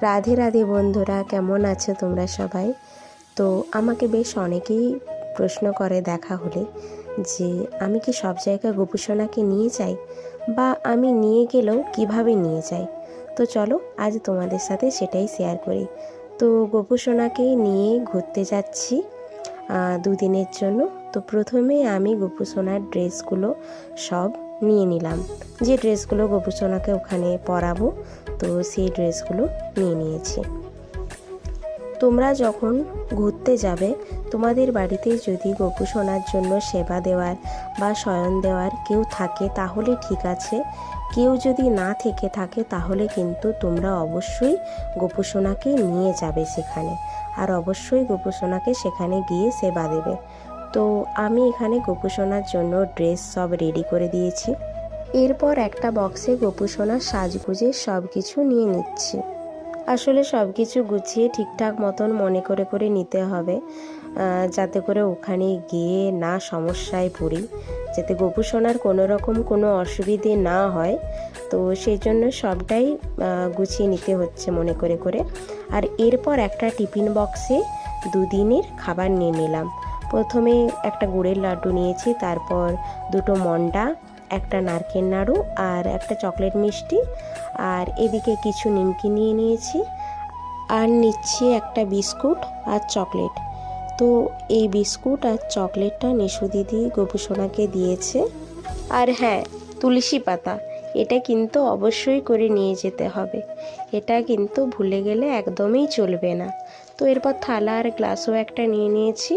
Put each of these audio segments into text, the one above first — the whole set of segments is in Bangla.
রাধে রাধে বন্ধুরা, কেমন আছো তোমরা সবাই? তো আমাকে বেশ অনেকেই প্রশ্ন করে দেখা হলে যে আমি কি সব জায়গায় গোপু সোনাকে নিয়ে যাই, বা আমি নিয়ে গেলেও কিভাবে নিয়ে যাই। তো চলো আজ তোমাদের সাথে সেটাই শেয়ার করি। তো গোপু সোনাকে নিয়ে ঘুরতে যাচ্ছি দুদিনের জন্য। তো প্রথমে আমি গোপু সোনার ড্রেসগুলো সব নিয়ে নিলাম, যে ড্রেসগুলো গোপু সোনাকে ওখানে পরাবো, তো সেই ড্রেসগুলো নিয়ে নিয়েছি। তোমরা যখন ঘুরতে যাবে, তোমাদের বাড়িতে যদি গোপু সোনার জন্য সেবা দেওয়ার বা শয়ন দেওয়ার কেউ থাকে তাহলে ঠিক আছে, কেউ যদি না থেকে থাকে তাহলে কিন্তু তোমরা অবশ্যই গোপু সোনাকে নিয়ে যাবে সেখানে, আর অবশ্যই গোপু সোনাকে সেখানে গিয়ে সেবা দেবে। তো আমি এখানে গোপু সোনার জন্য ড্রেস সব রেডি করে দিয়েছি। এরপর একটা বক্সে গোপু সোনার সাজগুজে সব কিছু নিয়ে নিচ্ছি। আসলে সব কিছু গুছিয়ে ঠিকঠাক মতন মনে করে করে নিতে হবে, যাতে করে ওখানে গিয়ে না সমস্যায় পড়ি, যাতে গোপু সোনার কোনো রকম কোনো অসুবিধে না হয়। তো সেই জন্য সবটাই গুছিয়ে নিতে হচ্ছে মনে করে করে। আর এরপর একটা টিফিন বক্সে দুদিনের খাবার নিয়ে নিলাম। প্রথমে একটা গুড়ের লাড্ডু নিয়েছি, তারপর দুটো মন্ডা, একটা নারকেল নাড়ু আর একটা চকলেট মিষ্টি, আর এদিকে কিছু নিমকি নিয়ে নিয়েছি, আর নিচ্ছি একটা বিস্কুট আর চকলেট। তো এই বিস্কুট আর চকলেটটা নিশু দিদি গোপু সোনাকে দিয়েছে। আর হ্যাঁ, তুলসী পাতা, এটা কিন্তু অবশ্যই করে নিয়ে যেতে হবে, এটা কিন্তু ভুলে গেলে একদমই চলবে না। তো এরপর থালা আর গ্লাসও একটা নিয়ে নিয়েছি।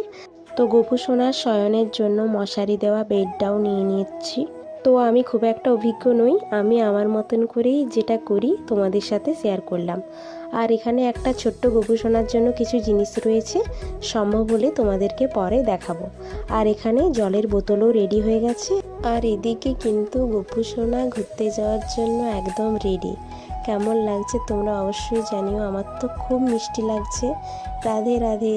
তো গোপু সোনার শয়নের জন্য মশারি দেওয়া বেডটাও নিয়ে নিচ্ছি। তো আমি খুব একটা অভিজ্ঞ নই, আমি আমার মতন করেই যেটা করি তোমাদের সাথে শেয়ার করলাম। আর এখানে একটা ছোট্ট গোপু সোনার জন্য কিছু জিনিস রয়েছে, সম্ভব হলে তোমাদেরকে পরে দেখাবো। আর এখানে জলের বোতলও রেডি হয়ে গেছে। আর এদিকে কিন্তু গোপু সোনা ঘুরতে যাওয়ার জন্য একদম রেডি। কেমন লাগছে তোমরা অবশ্যই জানিও, আমার তো খুব মিষ্টি লাগছে। রাধে রাধে।